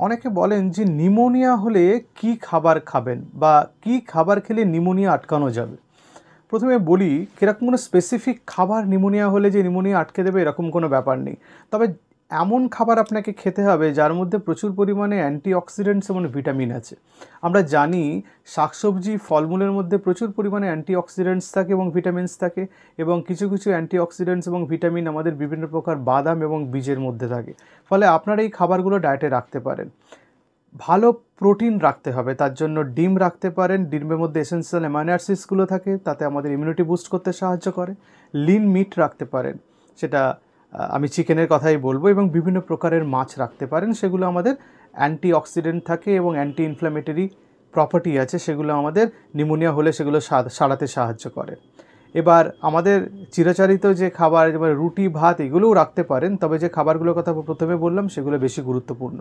অনেকে বলেন যে নিউমোনিয়া হলে কি খাবার খাবেন বা কি খাবার খেলে নিউমোনিয়া আটকানো যাবে। প্রথমে বলি কিরকম কোনো স্পেসিফিক খাবার নিউমোনিয়া হলে যে নিউমোনিয়া আটকে দেবে এরকম কোনো ব্যাপার নেই। তবে এমন খাবার আপনাকে খেতে হবে যার মধ্যে প্রচুর পরিমাণে অ্যান্টিঅক্সিডেন্টস এবং ভিটামিন আছে। আমরা জানি শাকসবজি ফলমূলের মধ্যে প্রচুর পরিমাণে অ্যান্টিঅক্সিডেন্টস থাকে এবং ভিটামিনস থাকে, এবং কিছু কিছু অ্যান্টিঅক্সিডেন্টস এবং ভিটামিন আমাদের বিভিন্ন প্রকার বাদাম এবং বীজের মধ্যে থাকে। ফলে আপনারা এই খাবারগুলো ডায়েটে রাখতে পারেন। ভালো প্রোটিন রাখতে হবে, তার জন্য ডিম রাখতে পারেন। ডিমের মধ্যে এসেন্সিয়াল অ্যামাইনো অ্যাসিডসগুলো থাকে, তাতে আমাদের ইমিউনিটি বুস্ট করতে সাহায্য করে। লিন মিট রাখতে পারেন, সেটা আমি চিকেনের কথাই বলবো, এবং বিভিন্ন প্রকারের মাছ রাখতে পারেন। সেগুলো আমাদের অ্যান্টিঅক্সিডেন্ট থাকে এবং অ্যান্টি ইনফ্ল্যামেটরি প্রপার্টি আছে, সেগুলো আমাদের নিউমোনিয়া হলে সেগুলো সারাতে সাহায্য করে। এবার আমাদের চিরাচরিত যে খাবার, এবার রুটি ভাত এগুলোও রাখতে পারেন, তবে যে খাবারগুলোর কথা প্রথমে বললাম সেগুলো বেশি গুরুত্বপূর্ণ।